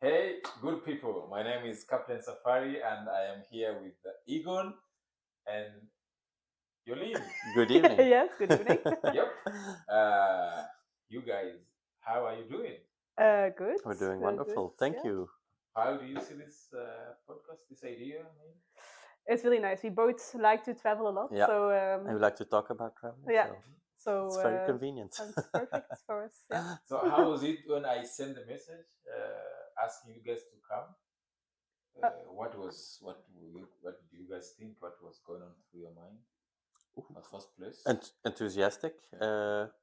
Hey, good people. My name is Captain Safari, and I am here with Egon and Yolene. Good evening. Yes, good evening. Yep. Uh, you guys, how are you doing? Good. We're doing good. wonderful. Thank Yeah. you. How do you see this podcast, this idea? I mean? It's really nice. We both like to travel a lot, Yeah. so I would like to talk about traveling. yeah. So So it's very convenient. sounds perfect for us. Yeah. So how was it when I sent the message asking you guys to come? What did you guys think? What was going on through your mind? At first place. Enthusiastic.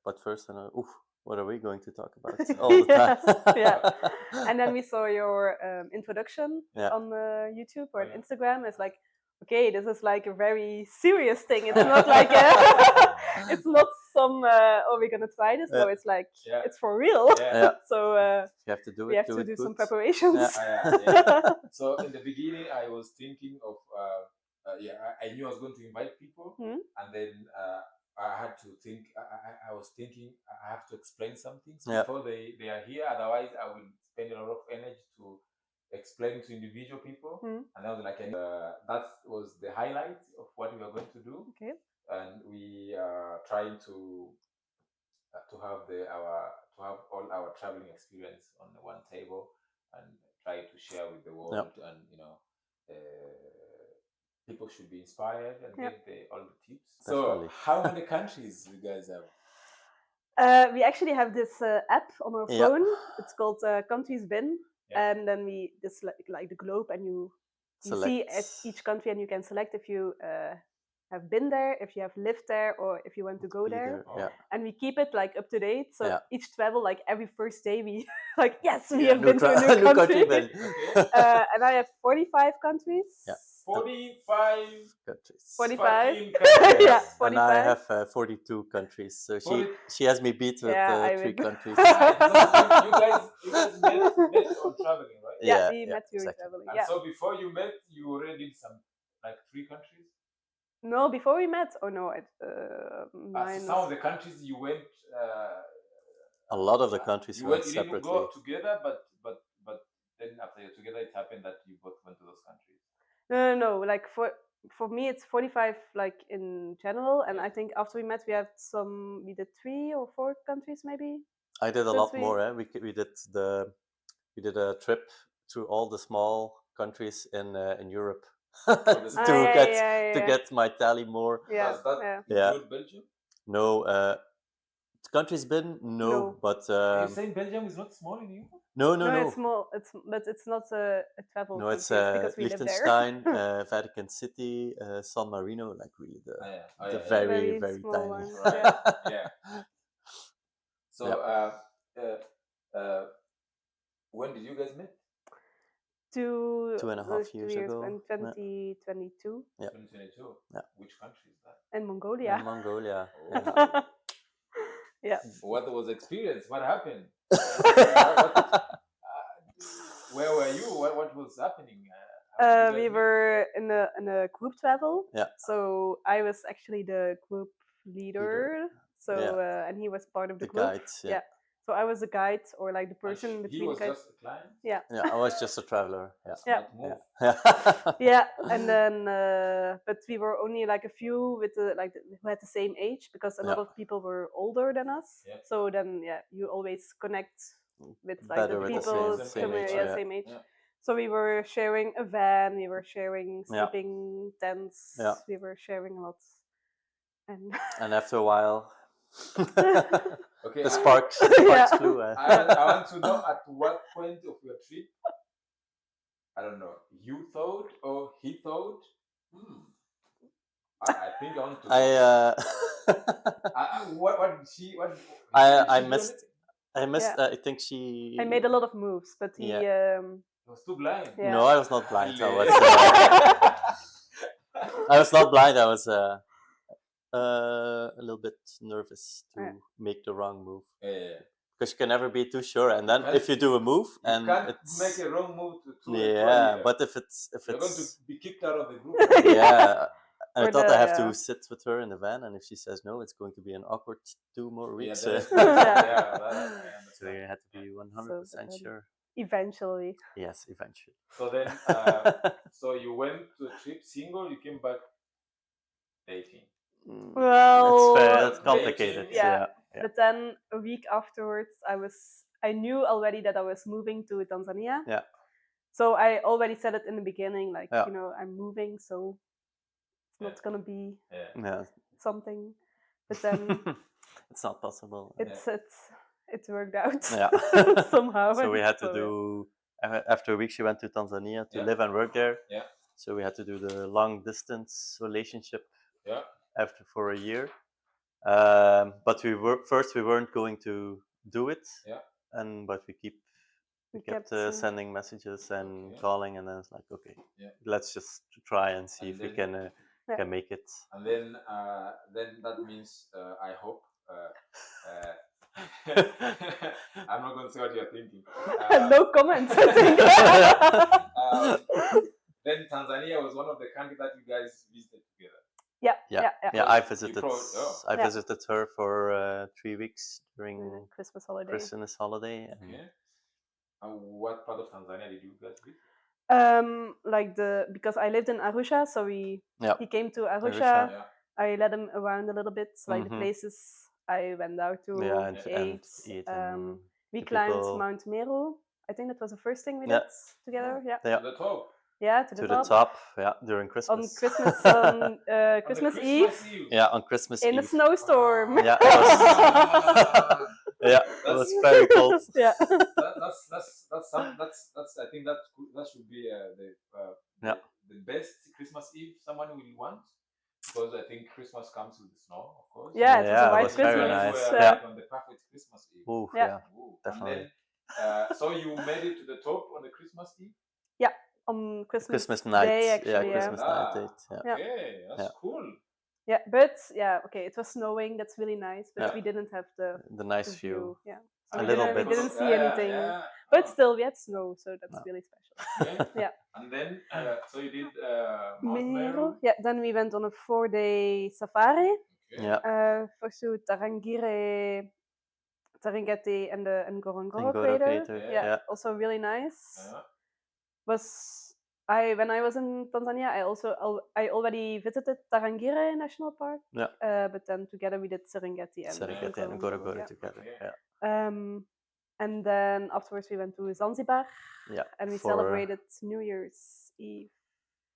But first, what are we going to talk about all the time? Yeah. And then we saw your introduction Yeah. on YouTube or Oh, yeah. on Instagram. It's like, okay, this is like a very serious thing. It's not like it's not some oh, we're gonna try this. No, it's like Yeah. it's for real. Yeah. So You have to do we it. have do to it do good. some preparations. Yeah. So in the beginning, I was thinking of I knew I was going to invite people, and then I had to think. I was thinking I have to explain some things before they are here. Otherwise, I will spend a lot of energy to explain to individual people. And I was like, that was the highlight of what we are going to do. Okay. And we are trying to have all our traveling experience on one table and try to share with the world. And people should be inspired and get all the tips. Definitely. So how many countries you guys have? We actually have this app on our phone. It's called Countries and then we just like the globe, and you see at each country, and you can select if you have been there, if you have lived there, or if you want to go there. And we keep it like up to date. So each travel, like every first day, we like we have been to a new country. And I have 45 countries. 45 countries. 45. Yeah, 45. And I have 42 countries. So she has me beat with 3 countries. You guys met on traveling, right? Yeah, we met during traveling. And so before you met, you already did some like 3 countries. No, before we met. Oh no, some of the countries you went. A lot of the countries you went separately. separately. You didn't go together, but then after you're together, it happened that you both went to those countries. No. Like for me, it's 45 like in general, and I think after we met, we did 3 or 4 countries maybe. I did a lot more. We did a trip through all the small countries in Europe to get my tally more. Does that include Belgium? No. Countries been but are you saying Belgium is not small in Europe? No. It's small. But it's not a travel. No, it's because we Liechtenstein, Vatican City, San Marino, like really the very very small tiny. ones. Yeah. So when did you guys meet? 2.5 years ago. In 2022. Yeah. 2022. Yeah. Which country is that? In Mongolia. In Mongolia. Yeah. What was the experience? What happened? Where were you? What was happening? We were in a group travel. Yeah. So I was actually the group leader. So and he was part of the group. Guide, yeah. So I was a guide, or like the person between. He was just a client. Yeah. Yeah, I was just a traveler. Yeah. Yeah, and then but we were only like a few with who had the same age, because a lot of people were older than us. Yeah. So then you always connect with like better the with people same age. same age. Yeah. So we were sharing a van, we were sharing sleeping tents, we were sharing a lot. And after a while, okay, the sparks flew. I want to know at what point of your trip, I don't know, you thought or he thought, I think I want to. What did she? What? I missed. I think she. I made a lot of moves, but he. Was too blind. Yeah. No, I was not blind. I was not blind. I was a little bit nervous to make the wrong move. Yeah. Because you can never be too sure, and then if you do a move and it's make a wrong move but if it's you're going to be kicked out of the group. Yeah. And I thought I have to sit with her in the van, and if she says no, it's going to be an awkward 2 more weeks. So you had to be 100% sure. Eventually. Yes, eventually. So then, so you went to a trip single, you came back dating. Well, it's complicated. Yeah. But then a week afterwards, I knew already that I was moving to Tanzania. Yeah. So I already said it in the beginning, like, Yeah. you know, I'm moving, so it's not gonna be something. But then it's not possible. It worked out somehow. So we had to do after a week. She went to Tanzania to live and work there. Yeah. So we had to do the long distance relationship. Yeah. After for a year, but we weren't going to do it. Yeah. But we kept sending messages and calling, and then it's like, okay, let's just try and see if we can make it. And then that means I hope. I'm not going to say what you're thinking. No comments. Then Tanzania was one of the countries that you guys visited together. Yeah. I visited her for 3 weeks during Christmas holiday. Okay. And what part of Tanzania did you guys visit? Because I lived in Arusha, so he came to Arusha. I led him around a little bit, like the places I went out to ate. We climbed Mount Meru. I think that was the first thing we did together. Yeah. To the top. Yeah, to the top. Yeah, during Christmas. On Christmas Eve. Yeah, on Christmas in Eve. a snowstorm. Yeah, it was very cold. Yeah. That's I think that should be the best Christmas Eve someone will want, because I think Christmas comes with the snow, of course. Yeah, it was a white Christmas. Very nice. On the perfect Christmas Eve. Ooh, yeah, definitely. And then, so you made it to the top on the Christmas Eve? Yeah, on Christmas night. Day, actually. Yeah, Christmas night date. Yeah. Okay, that's cool. Yeah, but okay, it was snowing. That's really nice, but we didn't have the nice view. Yeah, so a little bit. We didn't see anything, but still we had snow, so that's really special. Yeah. And then, so you did Meru. Yeah, then we went on a 4-day safari. Okay. Yeah. First to Tarangire, Tarangete, and the Ngorongoro crater. Yeah, also really nice. When I was in Tanzania, I already visited Tarangire National Park. Yeah. But then together we did Serengeti and Ngorongoro together. Yeah. And then afterwards we went to Zanzibar. Yeah. And we celebrated New Year's Eve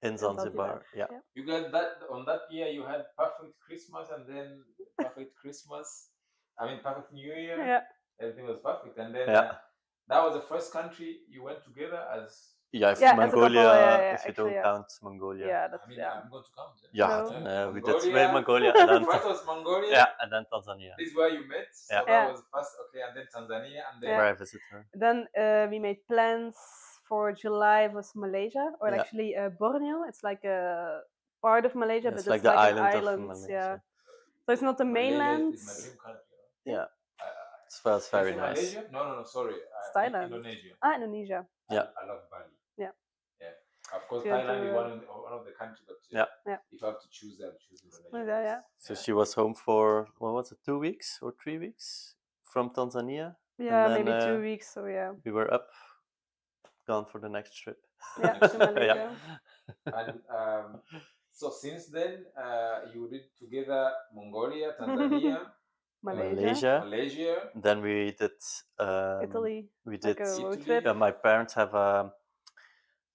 in Zanzibar. Yeah. You got that on that year. You had perfect Christmas, and then perfect Christmas. I mean, perfect New Year. Yeah. Everything was perfect, and then that was the first country you went together as. Mongolia, if you don't count Mongolia. Yeah, I'm going to count. We did Mongolia. And then first was Mongolia. Yeah, and then Tanzania. This is where you met. So that was first, okay, and then Tanzania, and then where I visited her. Then we made plans for July was Malaysia, or actually Borneo. It's like a part of Malaysia, but it's like the island of Malaysia. Yeah. So it's not the mainland. Is my dream country. Yeah. It's very nice. Malaysia? No, sorry. Thailand. Indonesia. Indonesia. Yeah. I love Bali. Yeah. Of course, Thailand is one of the countries, but if I have to choose, I'll choose Indonesia. Yeah. So she was home for 2 weeks or 3 weeks from Tanzania. Yeah, then, maybe 2 weeks. So we were gone for the next trip. Yeah, to Malaysia. And so since then, you did together Mongolia, Tanzania, Malaysia. Then we did Italy. We did like a road trip. My parents have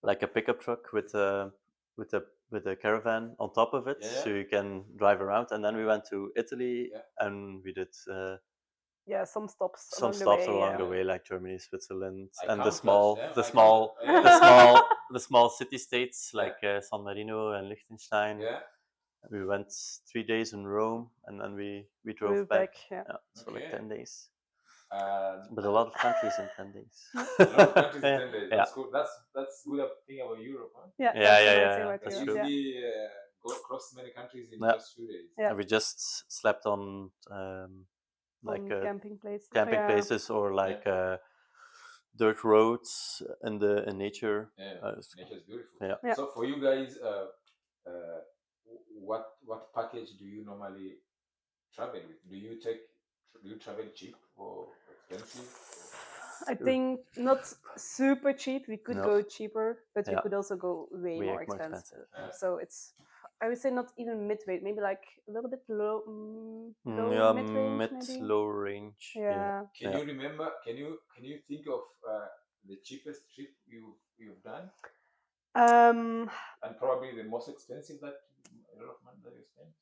like a pickup truck with a caravan on top of it, so you can drive around. And then we went to Italy, and we did some stops along the way, like Germany, Switzerland, and the small city states like San Marino and Liechtenstein. Yeah. We went 3 days in Rome, and then we drove back. So like 10 days. But a lot of countries in 10 days. A lot of countries in 10 days. That's cool. That's good thing about Europe, huh? Yeah. That's true. Usually go across many countries in just 2 days. Yeah. And we just slept on camping places or like dirt roads in nature. Nature is beautiful. Yeah. So for you guys, what package do you normally travel with? Do you travel cheap or expensive? I think not super cheap. We could go cheaper, but we could also go way more expensive. So it's, I would say, not even mid-range, maybe like a little bit low, mid-range, low range. Yeah. Can you remember? Can you think of the cheapest trip you've done? And probably the most expensive that a lot of money that you spent.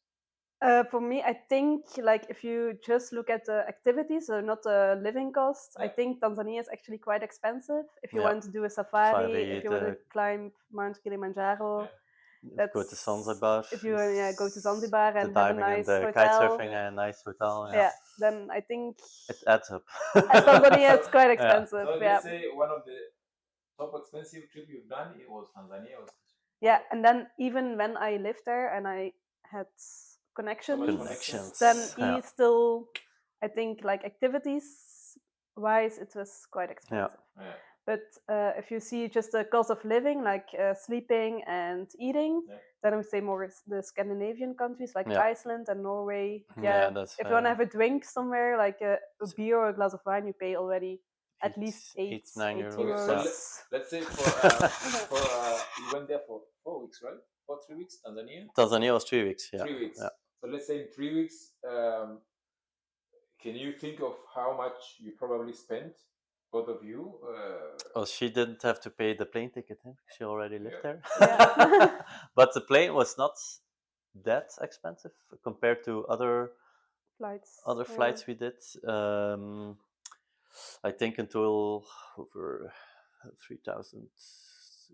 For me, I think like if you just look at the activities, so not the living costs, I think Tanzania is actually quite expensive. If you want to do a safari, if you want to climb Mount Kilimanjaro, that's go to Zanzibar. If you go to Zanzibar and the have a diving nice and the hotel, kitesurfing and a nice hotel. Yeah, then I think it adds up. Tanzania it's quite expensive. So let's say one of the top expensive trip you've done, it was Tanzania. Yeah, and then even when I lived there and I had connections, then he still, I think, like activities wise, it was quite expensive. But if you see just the cost of living, like sleeping and eating, then I would say more the Scandinavian countries like Iceland and Norway. If you want to have a drink somewhere, like a beer or a glass of wine, you pay already at least 8-9 euros. So let's say you went there for 4 weeks, right? For 3 weeks, Tanzania? Tanzania was 3 weeks, 3 weeks. So let's say in 3 weeks, can you think of how much you probably spent, both of you? Well, she didn't have to pay the plane ticket. She already lived there. But the plane was not that expensive compared to other flights we did. I think until over 3,000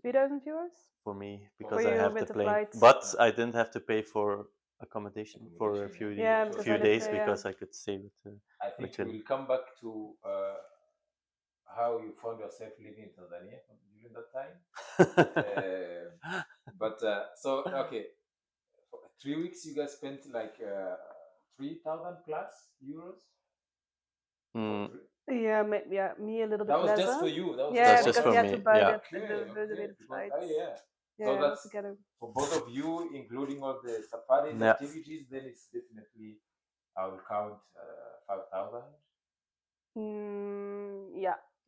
euros for me, because I have the plane. But I didn't have to pay for accommodation for a few days because I could stay with. I think we'll come back to how you found yourself living in Tanzania during that time. But so okay, for 3 weeks you guys spent like 3,000 plus euros. Yeah, me a little bit less. That was just for you. That was just for you had me. to buy the flights. So that's for both of you, including all the safari activities. Then it's definitely, I will count 5,000.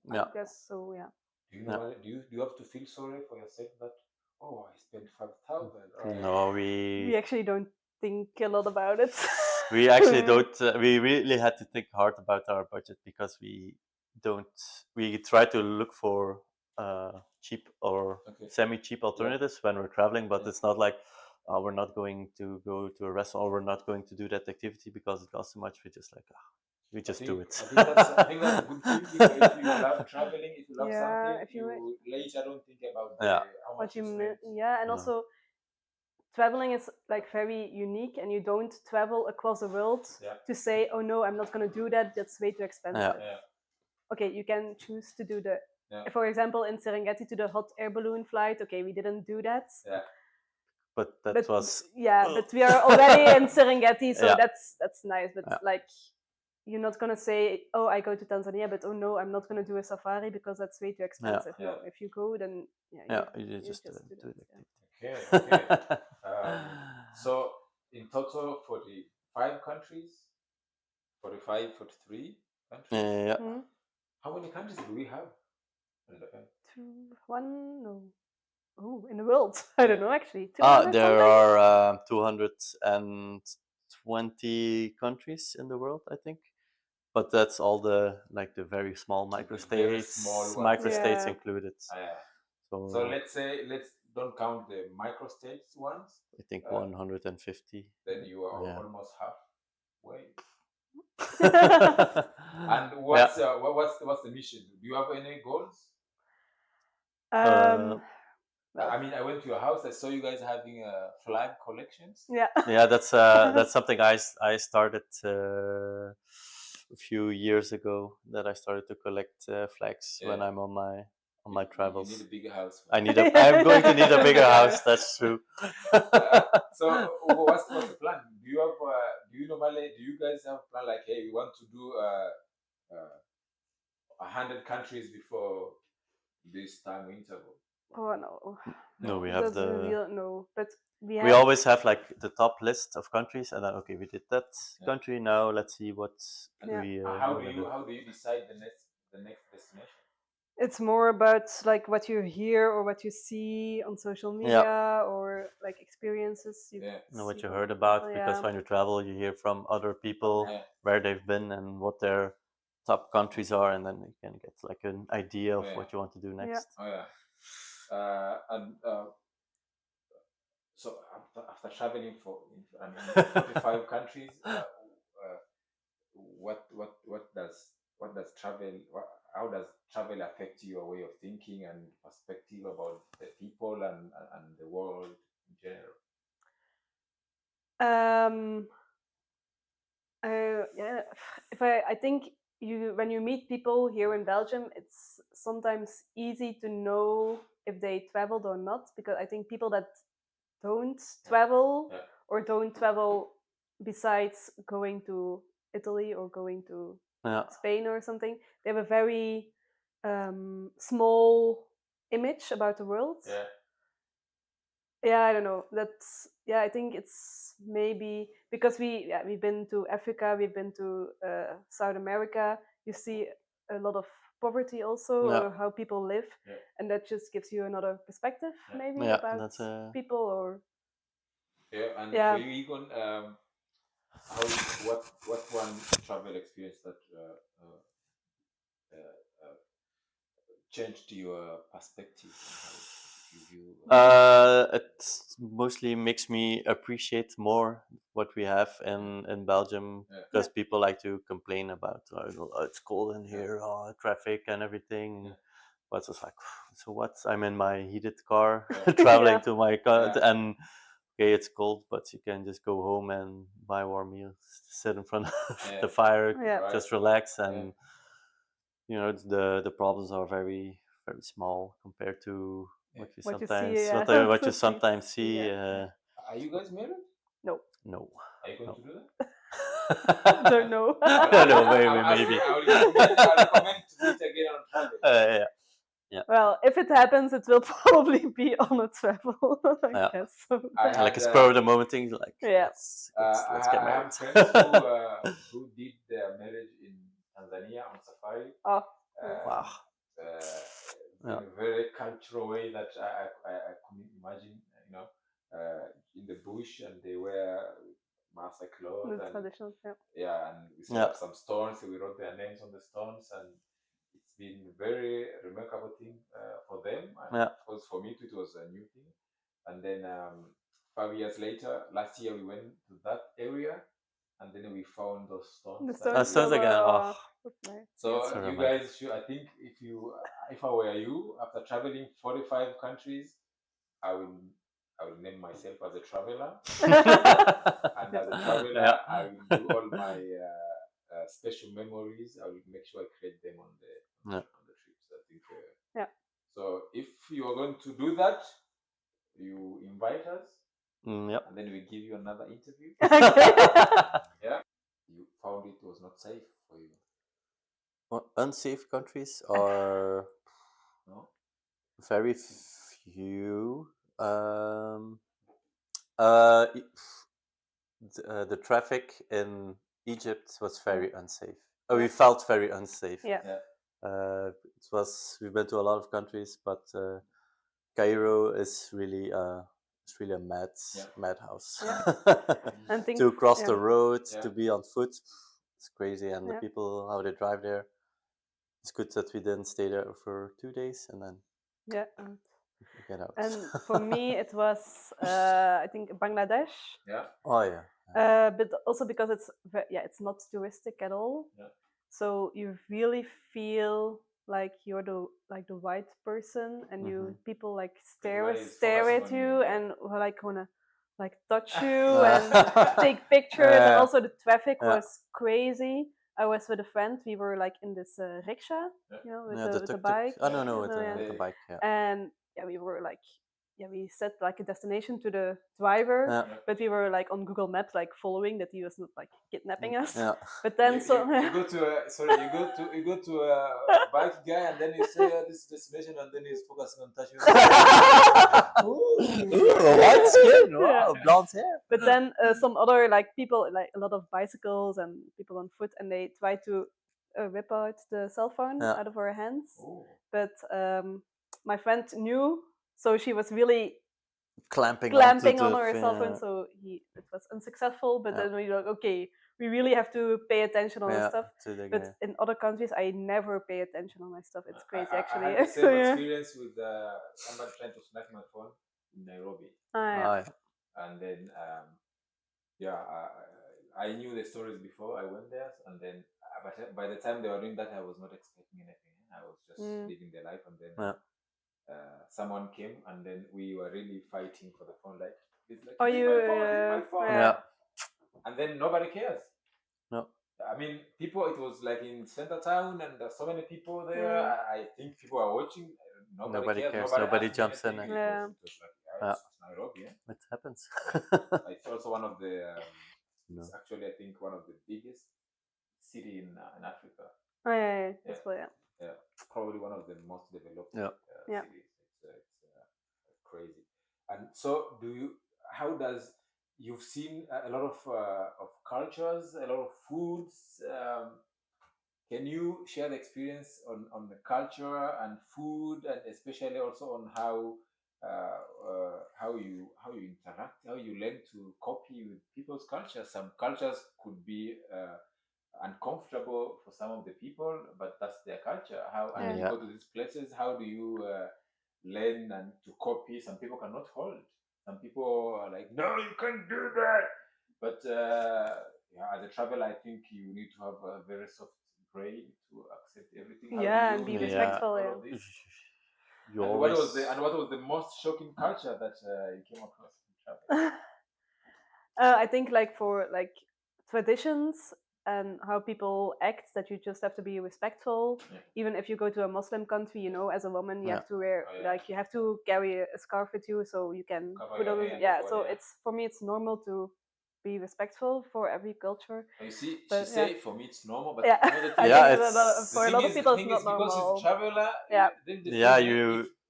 I guess so. Yeah. Do you know? Do you have to feel sorry for yourself that I spent 5,000? No, we actually don't think a lot about it. We actually don't. We really had to think hard about our budget because we don't. We try to look for cheap or semi-cheap alternatives when we're traveling, but it's not like we're not going to go to a restaurant or we're not going to do that activity because it costs too much. We just we just do it. I think that's a good thing. If you love traveling, if you love something, you later don't think about how much you spend. And also traveling is like very unique, and you don't travel across the world to say, oh no, I'm not going to do that, that's way too expensive. Okay, you can choose to do for example, in Serengeti to the hot air balloon flight. Okay, we didn't do that. But that was but we are already in Serengeti, so that's nice. But like, you're not gonna say, oh, I go to Tanzania, but oh no, I'm not gonna do a safari because that's way too expensive. No, if you go, then you just do it. Okay. So in total, 45 countries, 43 countries. How many countries do we have? In the world, I don't know actually. There are 220 countries in the world, I think. But that's all the very small microstates included. So let's don't count the microstates ones. I think 150. Then you are almost halfway. And what's the mission? Do you have any goals? I mean, I went to your house. I saw you guys having flag collections. Yeah, that's something I started a few years ago. That I started to collect flags when I'm on my travels. You need a bigger house. I'm going to need a bigger house. That's true. So what's the plan? Do you guys have a plan like, hey, we want to do 100 countries before this time interval? Oh no. No, we have but we always have like the top list of countries, and then we did that country. Now let's see what how do you decide the next destination? It's more about like what you hear or what you see on social media or like experiences you know what see you from heard other about, people, because when you travel, you hear from other people where they've been and what their top countries are, and then you can get like an idea of what you want to do next. So after traveling for 45 countries, what does travel? How does travel affect your way of thinking and perspective about the people and the world in general? Yeah, I think when you meet people here in Belgium, it's sometimes easy to know if they traveled or not, because I think people that don't travel or don't travel besides going to Italy or going to Spain or something, they have a very small image about the world. I don't know. I think it's maybe because we've been to Africa, we've been to South America. You see a lot of poverty also, or how people live, and that just gives you another perspective maybe about people. Or and for you, Egon, what one travel experience that changed your perspective on how you view? It mostly makes me appreciate more what we have in Belgium, because people like to complain about it's cold in here, traffic and everything. But it's like, so what? I'm in my heated car traveling to my car, and okay, it's cold, but you can just go home and buy warm meals, sit in front of the fire, just relax, and you know the problems are very very small compared to what you sometimes see. Are you guys married? No. No. Are you going to do that? Don't know. No, maybe. I will recommend to meet again on travel. Well, if it happens, it will probably be on a travel, I guess. So. Like a spur of the moment thing, like let's get married. I have friends who did their marriage in Tanzania on safari. Oh, wow! In a very cultural way that I couldn't imagine. You know, in the bush, and they wear Maasai clothes. The traditional, and we set up some stones. So we wrote their names on the stones, and it's been a very remarkable thing for them. And of course, for me, it was a new thing. And then 5 years later, last year we went to that area, and then we found those stones. The stones again. So you guys should. I think if I were you, after traveling 45 countries, I will name myself as a traveler, and as a traveler, I will do all my special memories. I will make sure I create them on the trips. I think. So if you are going to do that, you invite us, and then we give you another interview. You found it was not safe for you. Unsafe countries are very few. The traffic in Egypt was very unsafe. We felt very unsafe. It was. We've been to a lot of countries, but Cairo is really it's really a madhouse. To cross the road, to be on foot, it's crazy. And the people, how they drive there. It's good that we didn't stay there for 2 days and then get out. And for me, it was I think Bangladesh. Oh yeah. But also because it's not touristic at all. So you really feel like you're the white person, and people like stare at you and like wanna like touch you and take pictures. And also the traffic was crazy. I was with a friend. We were like in this rickshaw, with the bike. Oh no, with the bike. And we were like. We set like a destination to the driver, but we were like on Google Maps, like following that he was not like kidnapping us. But then you go to a bike guy, and then you say this destination, and then he's focusing on touching. White skin, wow, blonde hair. But then some other like people, like a lot of bicycles and people on foot, and they try to rip out the cell phone Yeah. out of our hands. Oh. But my friend knew, so she was really clamping on our cell phone, so it was unsuccessful. But then we were like, okay, we really have to pay attention on our stuff. But in other countries, I never pay attention on my stuff. It's crazy, actually. I had the same experience with somebody trying to snatch my phone in Nairobi. And then I knew the stories before I went there, and then by the time they were doing that, I was not expecting anything. I was just living their life, and then someone came, and then we were really fighting for the phone. Like, it's like, my phone. Yeah. And then nobody cares. No. I mean, people. It was like in center town, and there's so many people there. I think people are watching. Nobody cares. Nobody jumps in. It was like, it's Nairobi. It happens. It's also one of the. It's actually, I think, one of the biggest city in Africa. Yeah. Probably one of the most developed Yeah. cities. It's crazy. And so, how does you've seen a lot of cultures, a lot of foods? Can you share the experience on the culture and food, and especially also on how you interact, how you learn to copy with people's culture? Some cultures could be uncomfortable for some of the people, but that's their culture. You go to these places, how do you learn and to copy? Some people cannot hold. Some people are like, no, you can't do that. But as a traveler, I think you need to have a very soft brain to accept everything. And be respectful. And what was the most shocking culture that you came across in travel? I think for traditions and how people act, that you just have to be respectful. Even if you go to a Muslim country, as a woman, you have to wear you have to carry a scarf with you so you can put on. So it's, for me, it's normal to be respectful for every culture. You see, she say for me it's normal, but for a lot of people it's not normal. Because it's traveler.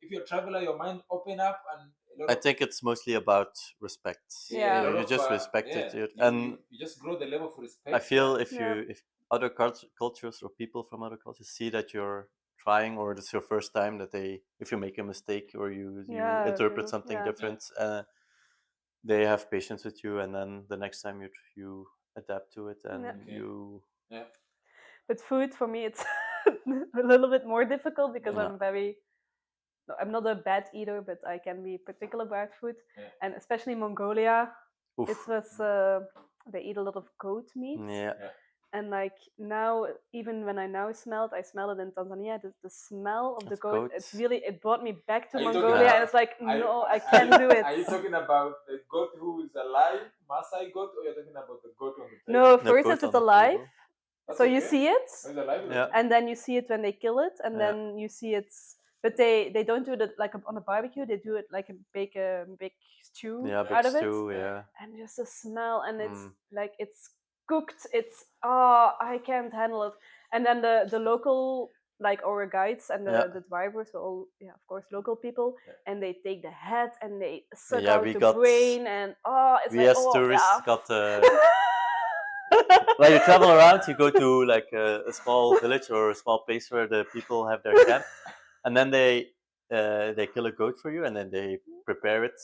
If you're a traveler, your mind open up, and I think it's mostly about respect. You just respect it, and you just grow the level of respect. I feel if other cultures or people from other cultures see that you're trying, or it's your first time, that if you make a mistake or you interpret something different, they have patience with you, and then the next time you adapt to it, and you. But food, for me, it's a little bit more difficult because I'm not a bad eater, but I can be particular about food, and especially Mongolia. Oof. It was they eat a lot of goat meat. And now, even when I now smell it in Tanzania, the smell of the goat, it brought me back to Mongolia. And it's like, no, I can't do it. Are you talking about the goat who is alive, Maasai goat, or you're talking about the goat on the table? No, first it's alive. So you see it, and then you see it when they kill it, and then you see it. But they don't do it like on a barbecue. They do it like a big stew out of it. And just the smell, and it's like it's cooked. It's I can't handle it. And then the local, like our guides and the drivers were all of course local people, and they take the head and they suck out the brain, and it's we as tourists got. When you travel around, you go to like a small village or a small place where the people have their camp, and then they kill a goat for you, and then they prepare it.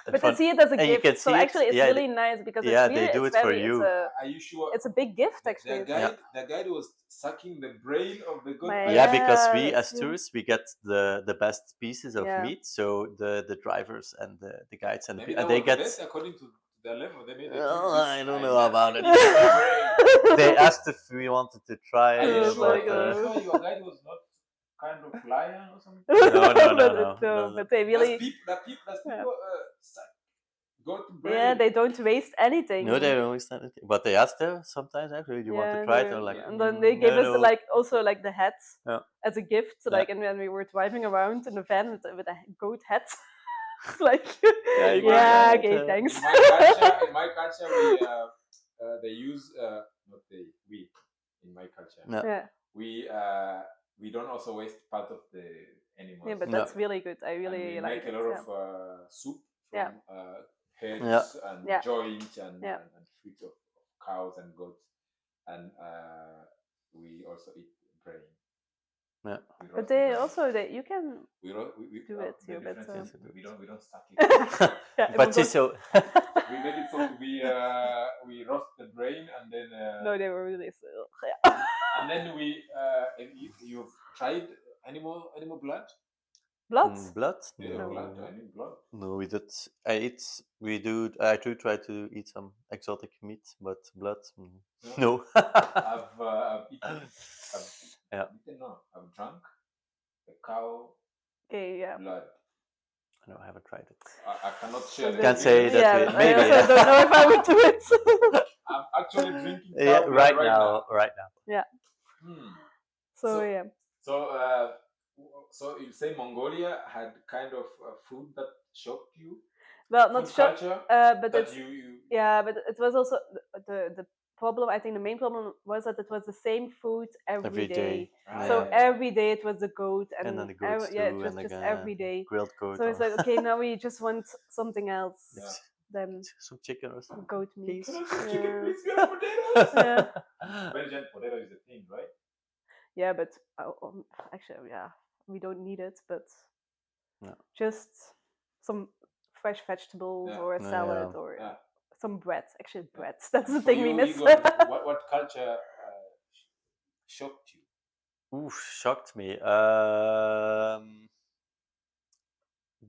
But they see it as a gift, so actually it's really nice because they do it for you. Are you sure? It's a big gift, actually. The guy was sucking the brain of the goat. Because we as tourists we get the best pieces of meat, so the drivers and the guides and they get according to their level. They made I don't know about it. They asked if we wanted to try. Are you sure your guide was not kind of lion or something? No. But they really. People go to brain. Yeah, they don't waste anything. No, they don't waste anything. But they asked her sometimes, actually, do you want to try it? Or like, and then they gave us also the hat as a gift. And when we were driving around in the van with a goat hat. Like, okay, thanks. In my culture, they use in my culture, we don't also waste part of the animals. Yeah, but that's really good. I really like it. We make a lot of soup from heads and joints and feet of cows and goats, and we also eat brain. Yeah. But they also you can we do it the here, but difference is we don't suck it. yeah, But so we make it so we roast the brain and then no, they were really and then you've tried animal blood. blood. blood? Yeah, No. blood. No, we did. I do try to eat some exotic meat, but blood, no. I've eaten. I've drunk a cow blood. No, I haven't tried it. I cannot share. Can't say that. Yeah, Maybe. I also don't know if I would do it. I'm actually drinking cow blood right now. Right now. Yeah. So yeah. So you say Mongolia had kind of food that shocked you? Well, not shocked, but that it's yeah, but it was also the problem. I think the main problem was that it was the same food every day. So every day it was the goat, and then the goat stew, it was just every day grilled goat. So it's like, okay, now we just want something else than some chicken or something. Goat meat. Chicken, please, we have potatoes. Belgian potato is a thing, right? Yeah, but actually, yeah, we don't need it, but just some fresh vegetables or a salad or some bread. Actually, bread. That's the thing we miss. What culture shocked you? Shocked me.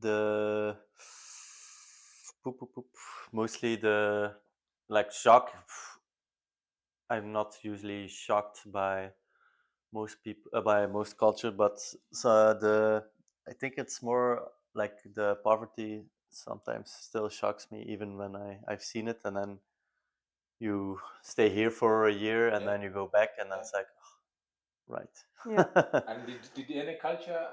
The mostly the shock. I'm not usually shocked by most people by most culture, but I think it's more like the poverty sometimes still shocks me, even when I've seen it, and then you stay here for a year and then you go back, and then it's like, right. Yeah. And did any culture,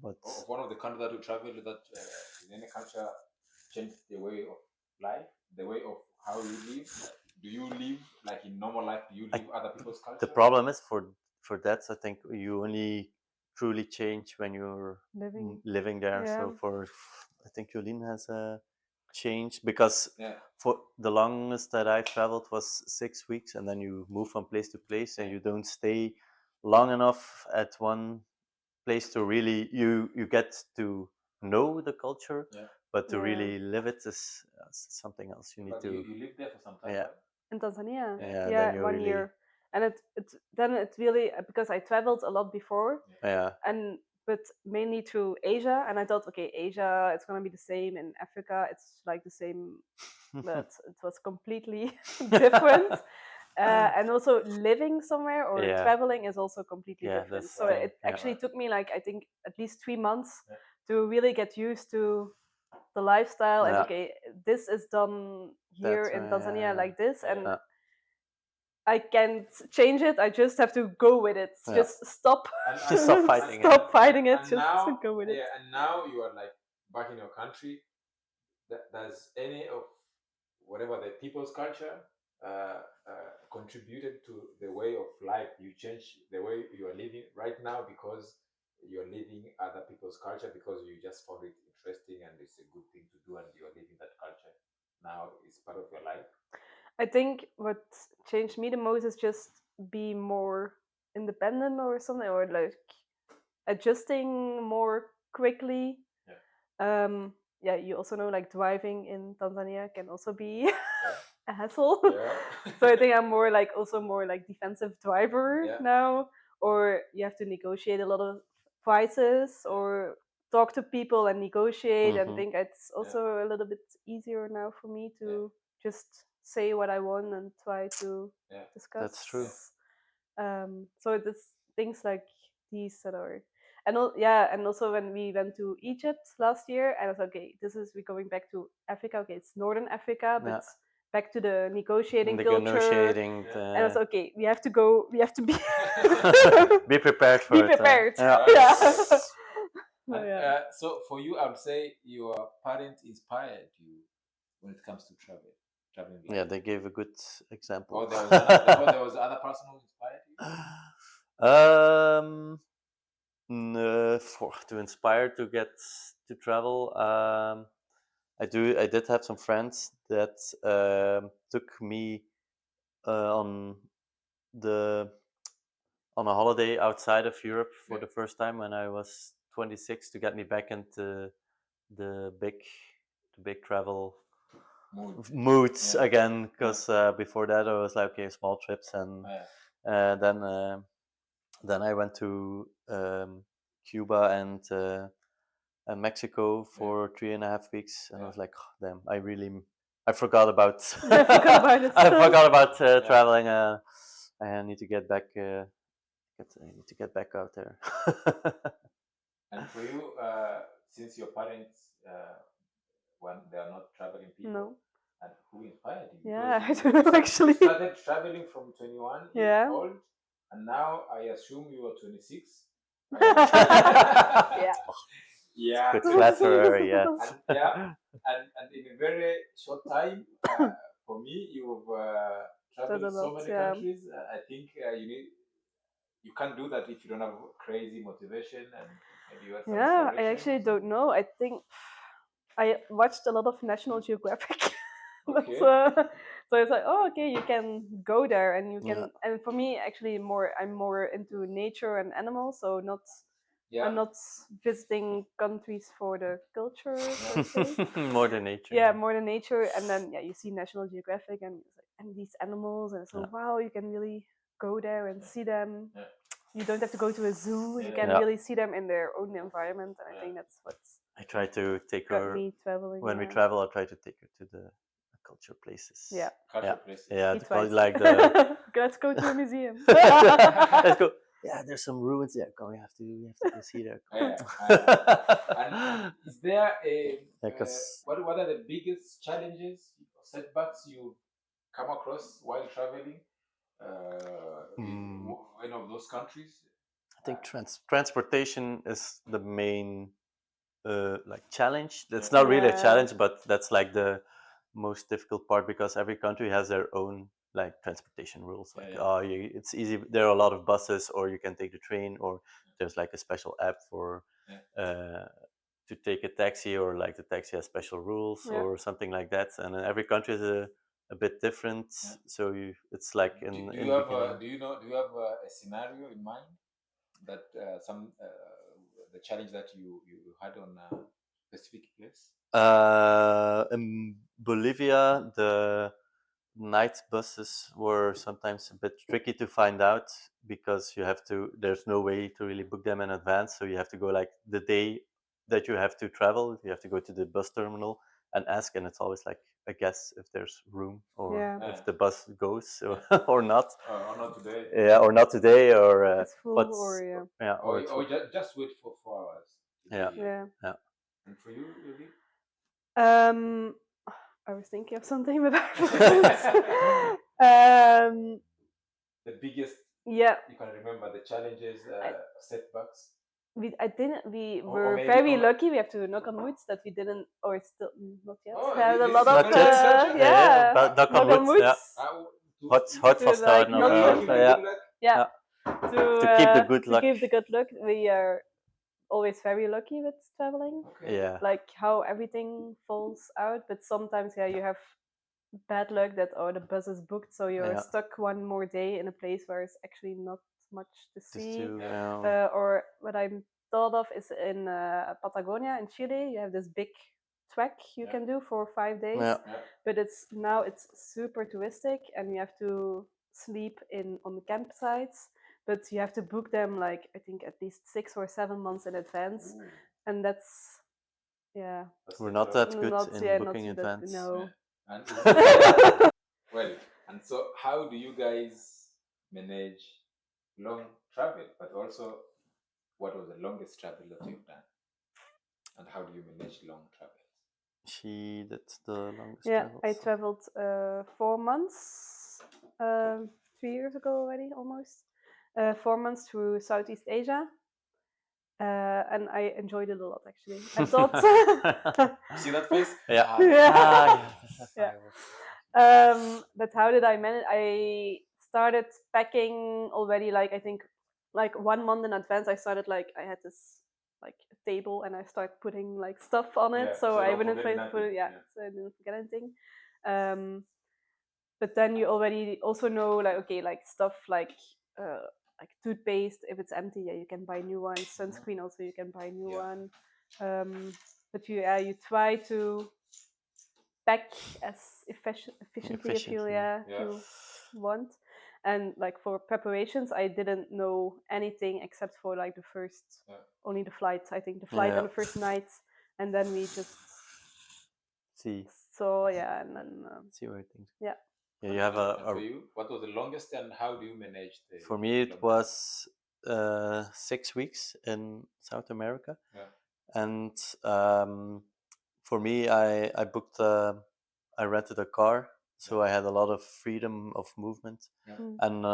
but of one of the countries that you traveled, that did any culture change the way of life, the way of how you live? Do you live like in normal life? Do you live other people's culture? The problem is for that, I think you only truly change when you're living there. Yeah. So I think Jolene has changed because for the longest that I traveled was 6 weeks, and then you move from place to place, and you don't stay long enough at one place to really you get to know the culture, but to really live it is something else. You need to. You lived there for some time, Yeah. right? In Tanzania. Yeah, 1 year. And it really, because I traveled a lot before. But mainly to Asia, and I thought, okay, Asia, it's gonna be the same. In Africa, it's like the same, but it was completely different. And also living somewhere or traveling is also completely different. So it actually took me like, I think, at least 3 months to really get used to the lifestyle. And okay, this is done here in Tanzania like this, and I can't change it. I just have to go with it. Just stop. Just stop fighting it. Stop fighting it. And just now, go with it. Yeah, and now you are like back in your country. Does any of whatever the people's culture contributed to the way of life? You change the way you are living right now because you're living other people's culture, because you just found it interesting and it's a good thing to do, and you're living that culture now. It's part of your life. I think what changed me the most is just be more independent or something, or like adjusting more quickly. You also know, like, driving in Tanzania can also be a hassle. So I think I'm more like defensive driver now, or you have to negotiate a lot of prices or talk to people and negotiate, and think it's also a little bit easier now for me to just say what I want and try to discuss. That's true. So it's things like these that are, and also when we went to Egypt last year, I was like, okay, we're going back to Africa. Okay, it's Northern Africa, but back to the negotiating culture. And I was like, okay, we have to go. We have to be be prepared for it. Be prepared. So for you, I would say your parents inspired you when it comes to traveling. Yeah, they gave a good example. Oh, there was another person who inspired you? To inspire to get to travel, I did have some friends that took me on the on a holiday outside of Europe for the first time when I was 26 to get me back into the big travel moods again, because before that I was like, okay, small trips, and then I went to Cuba and Mexico for 3.5 weeks, and I was like, oh, damn, I forgot about I forgot about traveling. I need to get back. I need to get back out there. And for you, since your parents, when they are not traveling people, No. and who inspired you? Yeah, Because I don't know actually. You started traveling from 21 years old, and now I assume you are 26. Yeah. Yeah. Good flatterer, yeah. And in a very short time, for me, you've traveled so many countries. I think you can't do that if you don't have crazy motivation and maybe you have some inspiration. I actually don't know. I think I watched a lot of National Geographic. Okay. So it's like, oh, okay, you can go there and you can. And for me, actually, I'm more into nature and animals, so not. I'm not visiting countries for the culture per se. More than nature. Yeah, more than nature, and then you see National Geographic and these animals, and so wow, you can really go there and see them. You don't have to go to a zoo. You can really see them in their own environment, and I think that's what's. I try to take her Me traveling. When we travel. I try to take her to the culture places. Yeah. Culture places. Yeah, like the. Let's go to a museum. Let's go. Yeah, there's some ruins there. We have to go see there. And is there what are the biggest challenges or setbacks you come across while traveling in one of those countries? I think transportation is the main challenge. That's not really a challenge, but that's like the most difficult part, because every country has their own transportation rules. It's easy. There are a lot of buses, or you can take the train, or there's like a special app for to take a taxi, or like the taxi has special rules or something like that. And every country is a bit different. So it's like do you have a scenario in mind that the challenge that you had on a specific place? In Bolivia, the night buses were sometimes a bit tricky to find out, because there's no way to really book them in advance. So you have to go like the day that you have to travel, you have to go to the bus terminal and ask, and it's always like a guess if there's room, or if the bus goes or not. Or not today. Yeah, or not today, or it's full, or or just wait for 4 hours. Yeah. And for you, Lily? I was thinking of something, but the biggest. Yeah. You can remember the challenges, setbacks. We were very lucky. We have to knock on wood that we didn't, or still not yet. Oh, had a lot of knock on wood. Hot for start. To keep the good luck. To keep the good luck, we are always very lucky with traveling. Okay. Yeah. Like how everything falls out, but sometimes you have bad luck that the bus is booked, so you're stuck one more day in a place where it's actually not much to see. Or what I'm thought of is in Patagonia in Chile, you have this big trek you can do for 5 days, but it's super touristic, and you have to sleep on the campsites, but you have to book them like I think at least 6 or 7 months in advance. Ooh. And that's we're not that good in booking in advance. No. Well, and so how do you guys manage long travel, but also what was the longest travel that you've done, and how do you manage long travels? She did the longest travels. I traveled 4 months 3 years ago already, almost 4 months through Southeast Asia. And I enjoyed it a lot, actually. I thought. See that face? But how did I manage? I started packing already, like I think, like 1 month in advance. I started I had this table, and I started putting stuff on it, so I wouldn't so I didn't forget anything. But then you already also know stuff like toothpaste, if it's empty, you can buy new one. Sunscreen also, you can buy new one. But you try to pack as efficiently if you want. And like for preparations, I didn't know anything except for like the first, only the flights. I think the flight and the first night, and then we just see. So and then see where things. Yeah. Yeah, you have and for you, what was the longest, and how do you manage the? For me, it was 6 weeks in South America. And for me, I booked. I rented a car, so I had a lot of freedom of movement, and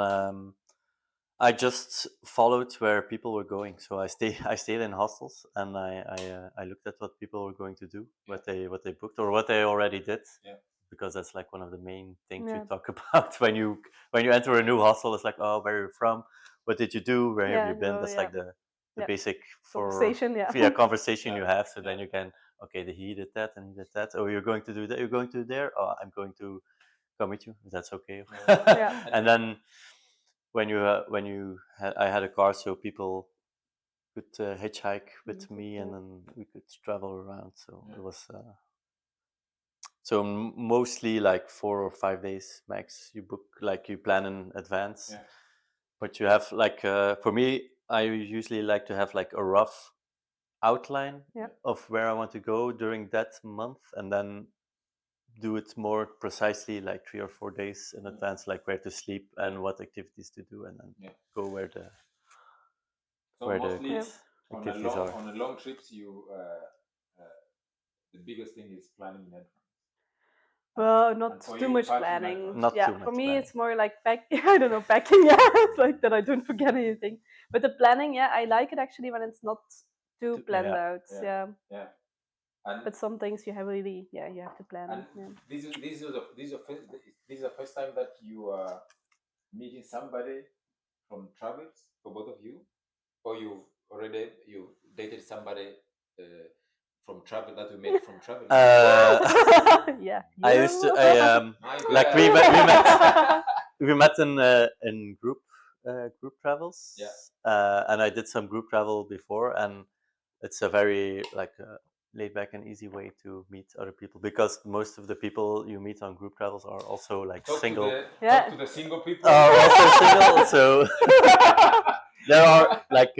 I just followed where people were going. So I stayed in hostels, and I looked at what people were going to do, what they booked or what they already did. Because that's like one of the main things you talk about when you enter a new hostel. It's like, oh, where are you from? What did you do? Where have you been? That's like the basic conversation you have. So then you can, okay, he did that and he did that. Oh, you're going to do that. You're going to there. Oh, I'm going to come with you. If that's okay. And then I had a car, so people could hitchhike with me, and then we could travel around. So it was. So mostly like 4 or 5 days max. You book, like you plan in advance, but you have like for me, I usually like to have like a rough outline of where I want to go during that month, and then do it more precisely like 3 or 4 days in advance, like where to sleep and what activities to do, and then go where the activities are. On a long trips, you the biggest thing is planning in advance. Well, not too much planning. Not too much for me, planning. It's more like I don't know, packing. It's like that I don't forget anything. But the planning, I like it actually when it's not too planned out. But some things you have really, you have to plan. And this is the first time that you are meeting somebody from travels, for both of you, or you've dated somebody from travel that you met from travel. I used to. Like we met in group travels. And I did some group travel before, and it's a very like laid back and easy way to meet other people, because most of the people you meet on group travels are also like single. Talk to the single people. Are also single, so there are like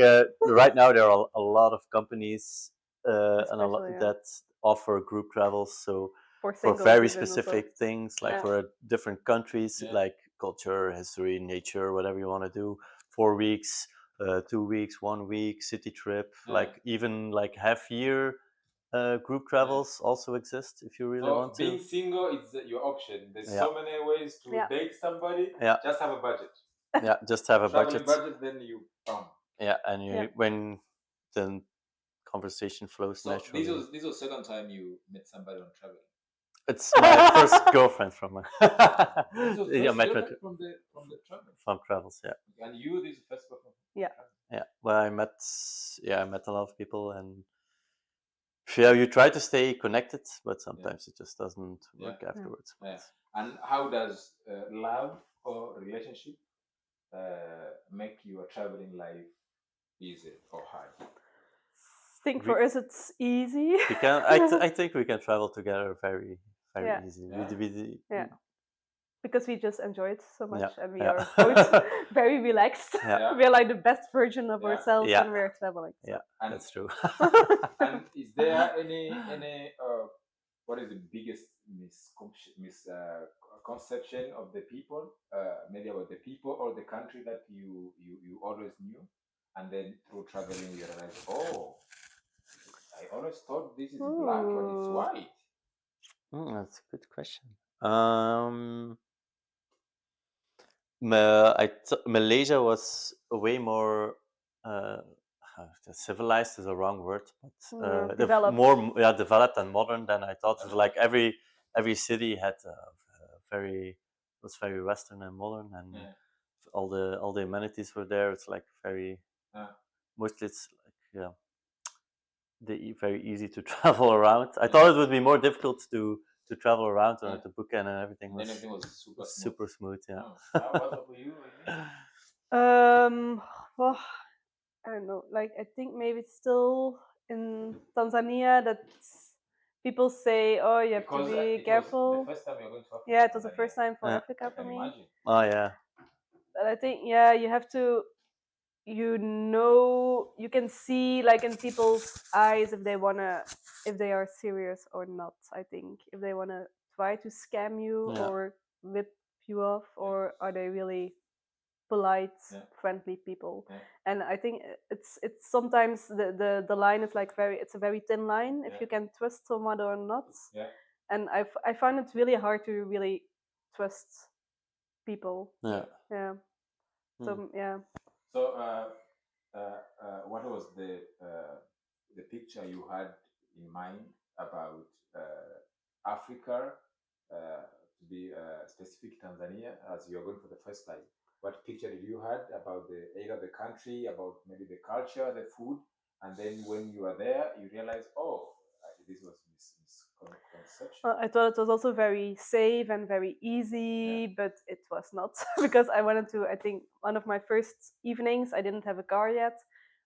right now there are a lot of companies that offer group travels. So for very specific things, like for different countries, like culture, history, nature, whatever you want to do, 4 weeks, 2 weeks, 1 week, city trip, like even like half-year group travels also exist if you really want to. Being single is your option. There's so many ways to date somebody. Just have a budget. Just have a budget, then you and when the conversation flows naturally. This was second time you met somebody on travel. It's my first girlfriend from from travels, And you, this is first girlfriend. Well, I met a lot of people, and you try to stay connected, but sometimes it just doesn't work afterwards. And how does love or relationship make your traveling life easy or hard? I think for us it's easy. I think we can travel together very easy. Because we just enjoy it so much, and we are both very relaxed. We're like the best version of ourselves when we're traveling. So. And that's true. And is there any what is the biggest misconception of the people, maybe about the people or the country that you always knew, and then through traveling you realize, oh, I always thought this is black, but it's white. That's a good question. Malaysia was way more civilized is a wrong word, but developed. More developed and modern than I thought. Like every city had was very Western and modern, and all the amenities were there. It's like very mostly it's like very easy to travel around. I thought it would be more difficult to travel around to book and everything was everything was super smooth. What about you? Well, I don't know. Like, I think maybe it's still in Tanzania that people say, "Oh, you have to be careful." The first time you're going to Africa. Yeah, it was the first time for Africa for me. Imagine. Oh yeah. But I think you have to. You can see like in people's eyes if they are serious or not. I think if they wanna try to scam you or rip you off, or are they really polite, friendly people? And I think it's sometimes the line is like it's a very thin line if you can trust someone or not. And I find it really hard to really trust people. Yeah. So So what was the picture you had in mind about Africa, to be specific Tanzania, as you are going for the first time? What picture did you had about either the country, about maybe the culture, the food, and then when you are there, you realize, oh, this was misconception. I thought it was also very safe and very easy, but it was not because I wanted to. I think one of my first evenings, I didn't have a car yet.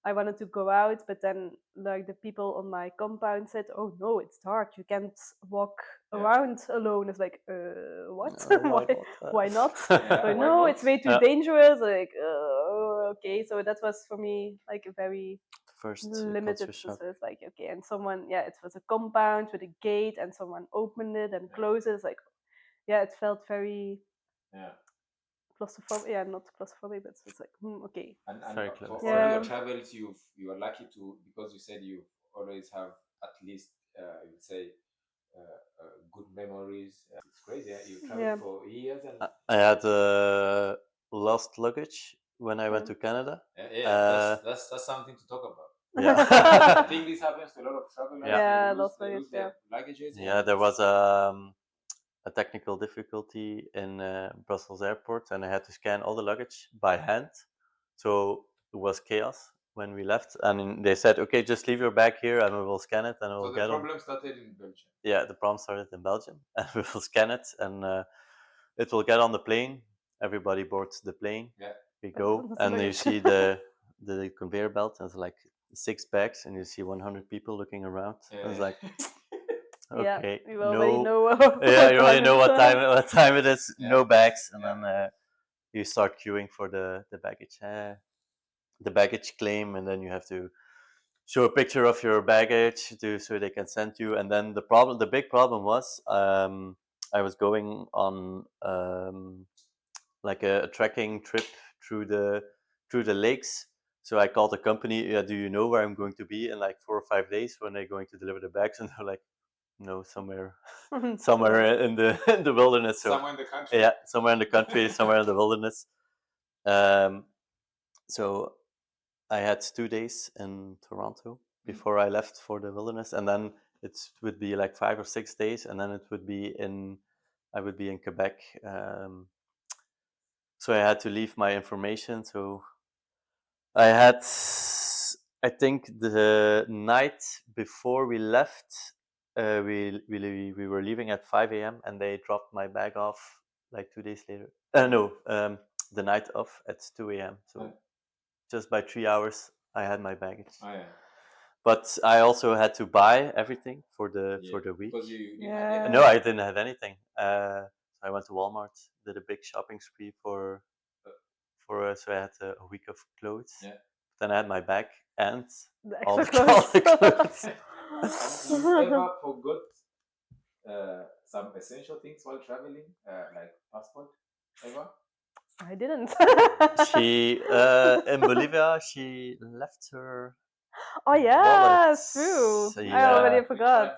I wanted to go out, but then like the people on my compound said, "Oh no, it's dark. You can't walk around alone." It's like, what? Why not? Like, no, it's way too dangerous. Like, okay. So that was for me like a very first limited. So it's like, okay, and someone, it was a compound with a gate, and someone opened it and closed it. It's like, it felt very claustrophobic. Yeah, not claustrophobic, but it's like, okay. And for all your travels, you are lucky to, because you said you always have at least you would say good memories. It's crazy. You traveled for years, and I had lost luggage when I went to Canada. That's something to talk about. Yeah. I think this happens to a lot of travelers. Yeah, they lose their luggages. Yeah, there was a technical difficulty in Brussels airport, and I had to scan all the luggage by hand. So it was chaos when we left, and they said, "Okay, just leave your bag here, and we will scan it, and we'll get on." So the problem started in Belgium. Yeah, the problem started in Belgium, and we will scan it, and it will get on the plane. Everybody boards the plane. Yeah. We go, and you see the conveyor belt, and it's like 6 bags, and you see 100 people looking around. And it's like, okay, you already know. Yeah, you already know what time it is. No bags, and then you start queuing for the baggage claim, and then you have to show a picture of your baggage so they can send you. And then the big problem was I was going on like a trekking trip through the lakes. So I called the company. Yeah, do you know where I'm going to be in like 4 or 5 days when they're going to deliver the bags? And they're like, no, somewhere in the in the wilderness. So, somewhere in the country. Yeah, somewhere in the country, somewhere in the wilderness. So I had 2 days in Toronto before I left for the wilderness, and then it would be like 5 or 6 days, and then I would be in Quebec. So I had to leave my information. So I had, I think, the night before we left, we were leaving at 5 a.m. and they dropped my bag off like 2 days later. The night off at 2 a.m. So just by 3 hours, I had my baggage. But I also had to buy everything for the week. Because you didn't have anything. No, I didn't have anything. I went to Walmart, did a big shopping spree so I had a week of clothes. Then I had my bag and all the clothes. Have you ever forgot some essential things while traveling, like passport? Ever? I didn't. She in Bolivia, she left her. Oh yeah, wallet. true. Yeah. I already forgot.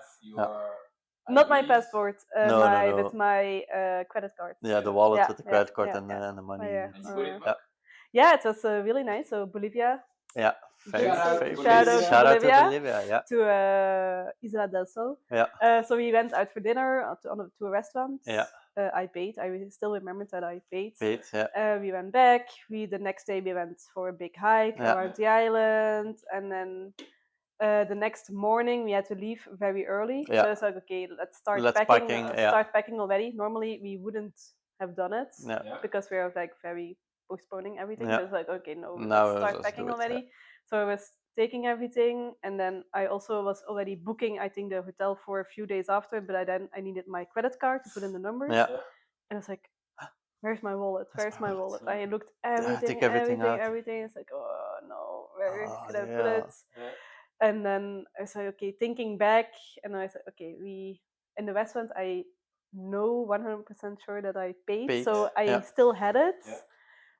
Not my passport. No. With my credit card. Yeah, the wallet with the credit card and the money. And you got it back? Yeah, it was really nice. So Bolivia. Yeah, Shout out to Bolivia. Yeah. To Isla del Sol. Yeah. So we went out for dinner to a restaurant. Yeah. I paid. I still remember that I paid. Yeah. We went back. The next day we went for a big hike around the island, and then the next morning we had to leave very early. Yeah. So it's like, okay, let's start packing. Start packing already. Normally we wouldn't have done it because we are like very postponing everything. Yeah. But it's like, okay, no, Now let's start let's packing do it, already. So I was taking everything, and then I also was already booking, I think, the hotel for a few days after. But I needed my credit card to put in the numbers. Yeah. And I was like, where's my wallet? Where's my wallet? Yeah. I looked take everything out. everything. It's like, oh no, where Oh, could I put yeah. it? And then I said, okay, thinking back, and I said, okay, we in the restaurant, I know 100% sure that I paid, so I still had it.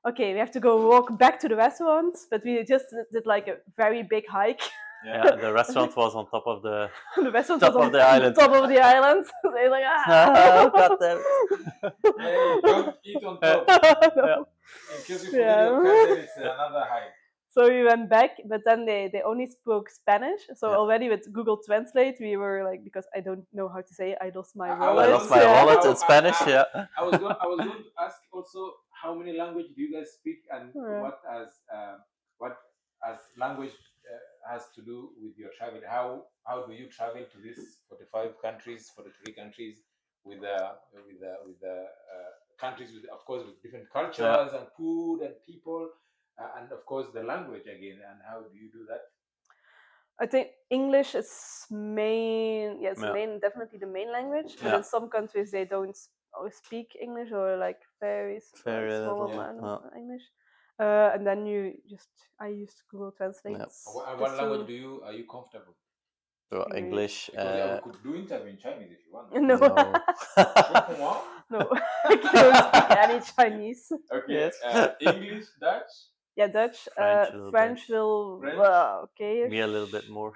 Okay, we have to go walk back to the restaurant, but we just did like a very big hike. Yeah, the restaurant was on top of the The restaurant top was on of the island. top of the island. So they like, God damn it. Hey, don't eat on top. No. In case you forget your card, then it's another hike. So we went back, but then they only spoke Spanish. So already with Google Translate, we were like, because I don't know how to say I lost my wallet. I lost my wallet in Spanish, I was going to ask also how many languages do you guys speak, and what as language has to do with your travel. How do you travel to these 43 countries with countries with, of course, with different cultures and food and people, and of course the language again. And how do you do that? I think English is main. Yeah, it's definitely the main language. But in some countries they don't always speak English, or like very small amount of English. And then I used Google Translate. What language are you comfortable? English. Because we could do interview in Chinese if you want. No. No. No, I don't speak any Chinese. Okay. English, Dutch. Yeah, Dutch. French will. Okay. Me a little bit more.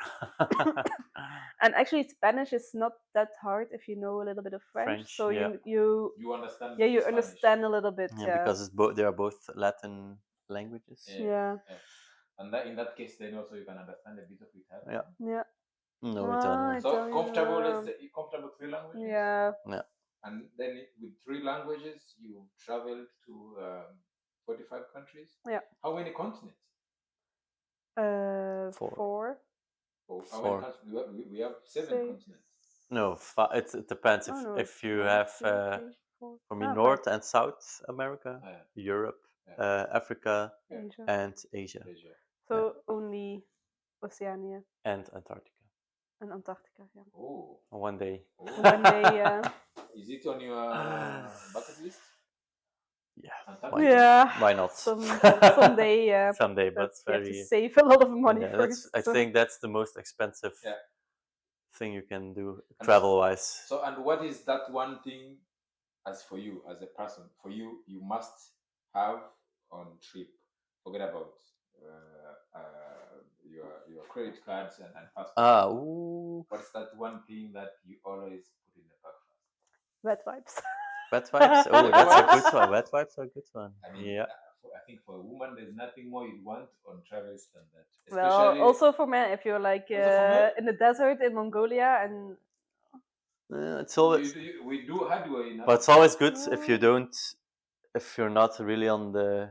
And actually, Spanish is not that hard if you know a little bit of French. So you understand. Yeah, you understand a little bit. Yeah, because they are both Latin languages. Yeah. And in that case, then also you can understand a bit of Italian. Yeah. No, Italian. So comfortable 3 languages. Yeah. And then with 3 languages, you traveled to 45 countries. Yeah. How many continents? 4. How many countries? We have 7 continents. No, it depends. If you have, for me, North and South America, Europe, Africa, and Asia. So only Oceania. And Antarctica. And Antarctica, yeah. Oh. One day. One day, yeah. Is it on your bucket list? Yeah. Antarctica? Yeah. Why not? Someday, yeah. Someday, but you have to save a lot of money first. I think that's the most expensive thing you can do travel-wise. So, and what is that one thing, as for you, as a person, you must have on trip? Forget about your credit cards and passport. What's that one thing that you always put in the bag first? Wet wipes. Wet wipes? Oh, that's a good one. Wet wipes are a good one. I mean, I think for a woman, there's nothing more you'd want on travels than that. Well, also for men, if you're like in the desert in Mongolia and. It's always. We do hardware enough. But it's always good if you're not really on the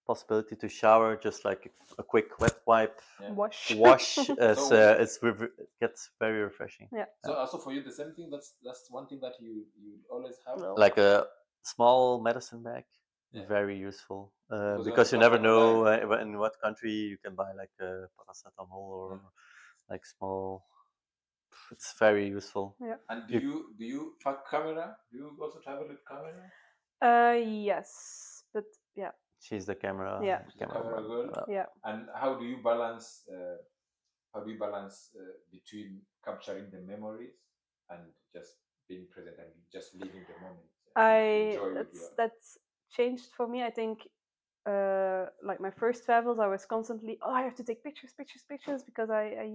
possibility to shower, just like a quick wet wipe wash it gets very refreshing. So also for you the same thing, that's one thing that you always have, like a small medicine bag. Very useful because you never know in what country you can buy like a paracetamol or like small. It's very useful. And do you pack camera? Do you also travel with camera? Yes, but yeah. She's the camera. Yeah. Camera girl. Yeah. And how do you balance between capturing the memories and just being present and just living the moment? That's changed for me. I think like my first travels, I was constantly, I have to take pictures because I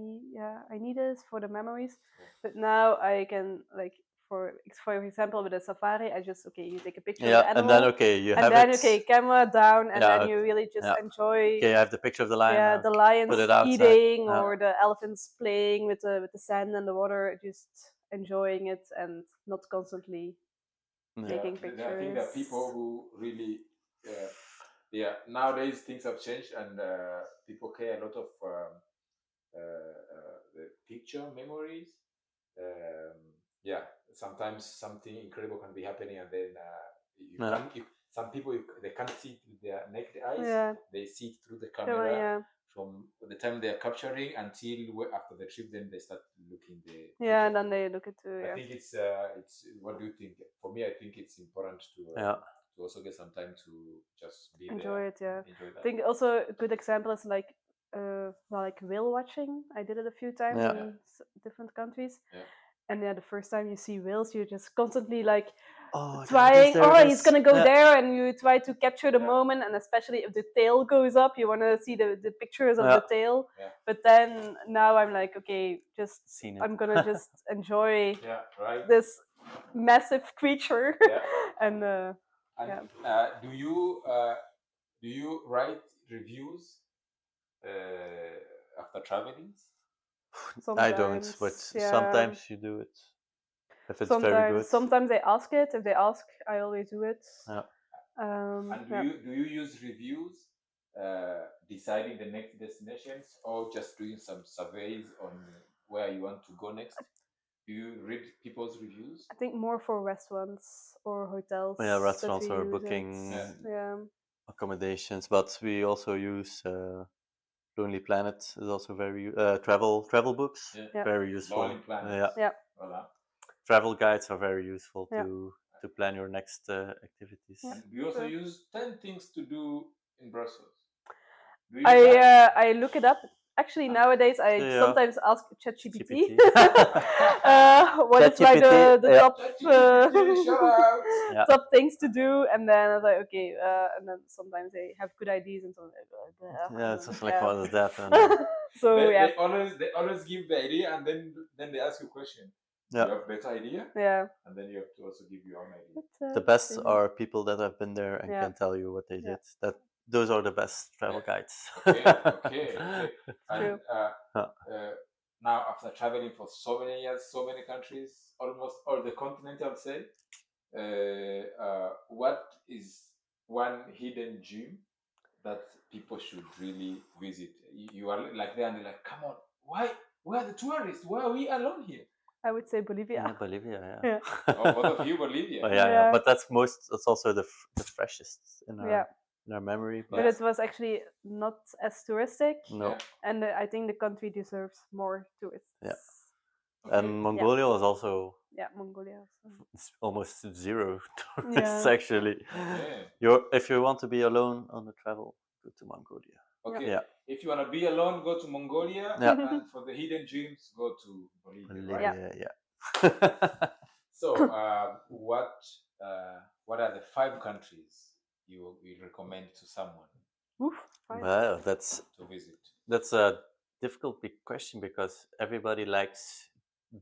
need it for the memories. But now I can, like, for example with a safari, I just you take a picture of the animal, and then camera down, and then you really just enjoy. Okay, I have the picture of the lion. Yeah, the lions eating or the elephants playing with the sand and the water, just enjoying it and not constantly taking pictures. I think there are people who really. Nowadays things have changed, and people care a lot of the picture memories. Sometimes something incredible can be happening, and then some people they can't see it with their naked eyes. Yeah. They see it through the camera. Yeah. From the time they are capturing until after the trip, then they start looking the. Yeah, and then they look at it. I think it's. What do you think? For me, I think it's important to also get some time to just be enjoy there. it. Yeah, enjoy that. I think also a good example is like whale watching. I did it a few times in different countries. Yeah. And the first time you see whales, you're just constantly like trying. He's gonna go there, and you try to capture the moment. And especially if the tail goes up, you want to see the pictures of the tail. Yeah. But then now I'm like, okay, I'm gonna just enjoy this massive creature. And do you write reviews after traveling? I don't, but sometimes you do it. If it's very good. Sometimes they ask it. If they ask, I always do it. Yeah. And do you use reviews deciding the next destinations, or just doing some surveys on where you want to go next? Do you read people's reviews? I think more for restaurants or hotels. Yeah, restaurants or booking accommodations, but we also use Lonely Planet is also very travel books, very useful. Lonely Planet. Voilà. Travel guides are very useful to plan your next activities. And we also use 10 things to do in Brussels. I look it up. Actually, nowadays I sometimes ask ChatGPT what is like the top top things to do, and then I was like, okay, and then sometimes they have good ideas, and it's just like what is that? So they always give the idea, and then they ask you a question. You have better idea, and then you have to also give your own idea. The best are people that have been there and can tell you what they did. Those are the best travel guides. Okay. And now, after traveling for so many years, so many countries, almost all the continent, I would say, what is one hidden gem that people should really visit? You are like there and they're like, come on, why? Where are the tourists? Why are we alone here? I would say Bolivia. Yeah, Bolivia, yeah. Both of you, Bolivia. Yeah. But that's it's also the freshest in our memory. But it was actually not as touristic. No. And I think the country deserves more tourists. Yeah. And Mongolia was also. Yeah, Mongolia. It's almost zero tourists actually. If you want to be alone on the travel, go to Mongolia. Okay. Yeah. If you want to be alone, go to Mongolia. And for the hidden dreams, go to Bolivia. Yeah. So, what are the 5 countries you recommend to someone? Well, to visit. That's a difficult big question because everybody likes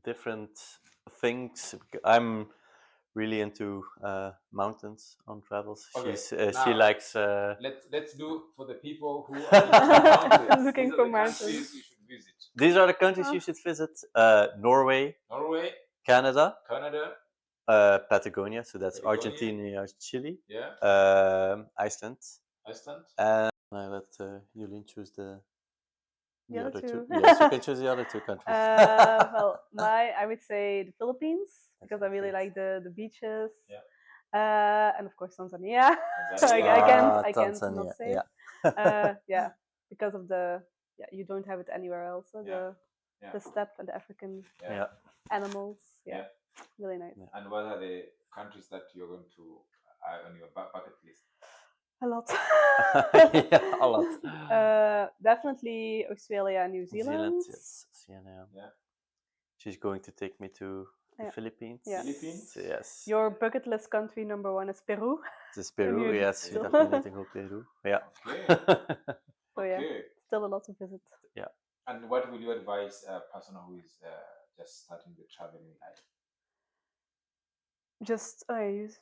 different things. I'm really into mountains on travels. Okay. She likes. Let's do for the people who are into mountains. Looking for mountains. You should visit. These are the countries you should visit: Norway, Canada, Patagonia. So that's Argentina, Chile. Iceland. And I let Yulin choose the other two. Yes, you can choose the other 2 countries. Well, I would say the Philippines because I really like the beaches. And of course Tanzania. I can't not say it. Because of you don't have it anywhere else. The steppe and the African animals. Really nice. And what are the countries that you're going to on your bucket list? A lot. A lot. Definitely Australia and New Zealand. Yes. She's going to take me to the Philippines. Philippines? Yes. Your bucket list country number 1 is Peru. It's Peru, yes. You definitely need to go Peru. Yeah. Okay. Still a lot to visit. Yeah. And what would you advise a person who is just starting the traveling life? Just do it.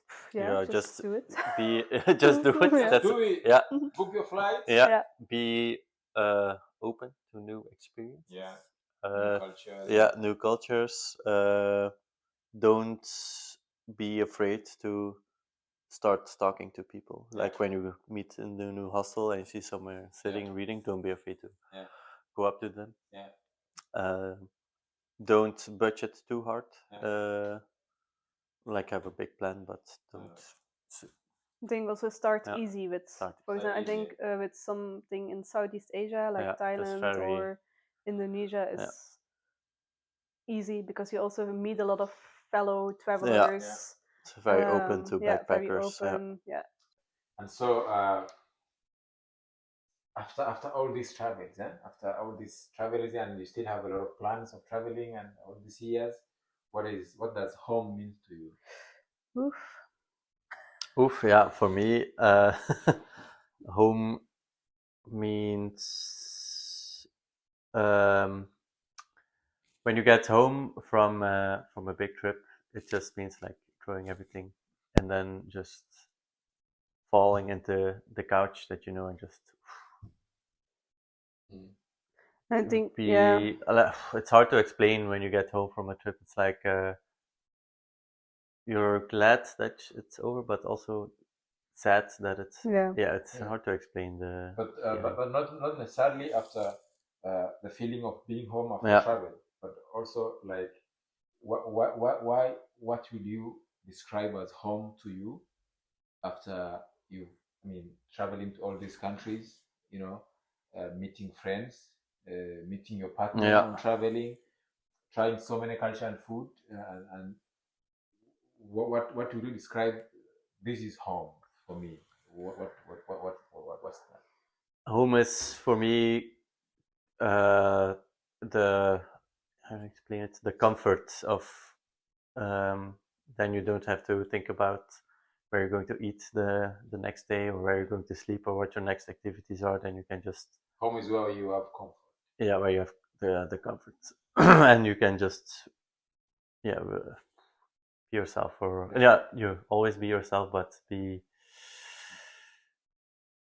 Just do it. Just do it. Yeah. Book your flights. Yeah. Be open to new experiences. New cultures. New cultures. Don't be afraid to start talking to people. Like when you meet in the new hostel and you see somewhere sitting reading, don't be afraid to go up to them. Don't budget too hard. Like have a big plan, but don't I think also start easy with, for example, I think with something in Southeast Asia, like Thailand or Indonesia, is easy because you also meet a lot of fellow travelers. It's very open to backpackers. Very open. And so after all these travels, and you still have a lot of plans of traveling and all these years, what does home mean to you? Oof, yeah, for me, home means when you get home from a big trip, it just means like throwing everything and then just falling into the couch that you know and just. I think it's hard to explain when you get home from a trip. It's like you're glad that it's over, but also sad that it's it's hard to explain but not necessarily after the feeling of being home after travel, but also like what will you describe as home to you after traveling to all these countries, meeting friends, meeting your partner on traveling, trying so many culture and food, and what would you describe? This is home for me. What's that? Home is for me the how to explain it, the comfort of then you don't have to think about where you're going to eat the next day or where you're going to sleep or what your next activities are. Then you can just home is where you have comfort. Yeah, where you have the comfort and you can just be yourself, or you always be yourself, but be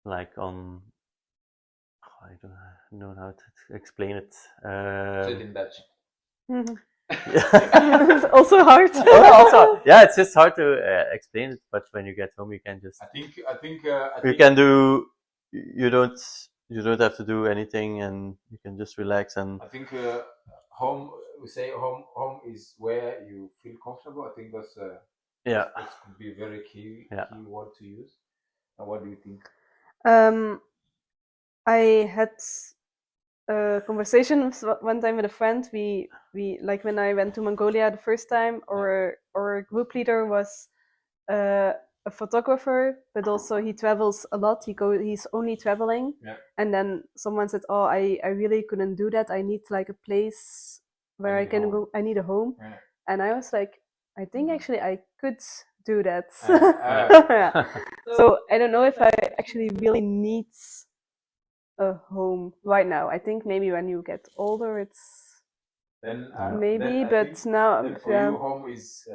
like on I don't know how to explain it. In Dutch. It's also hard. It's just hard to explain it. But when you get home, you can just. I think you can do. You don't have to do anything, and you can just relax. And I think home. We say home is where you feel comfortable. I think that's that could be a very key word to use. And what do you think? I had a conversation one time with a friend. We like when I went to Mongolia the first time, our group leader was a photographer, but also he travels a lot. He's only traveling, and then someone said, "Oh, I really couldn't do that. I need like a place where I can go. I need a home." And I was like, I think actually I could do that. So I don't know if I actually really need a home right now. I think maybe when you get older, it's maybe. But now, for you, home is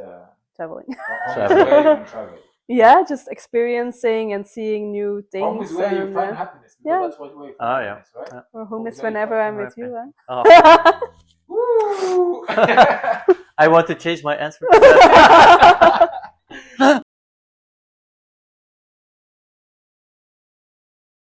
traveling. Travel. Yeah, just experiencing and seeing new things. Home is where you find happiness. That's what you find happiness, right? Or home is whenever I'm with you. I want to change my answer to that.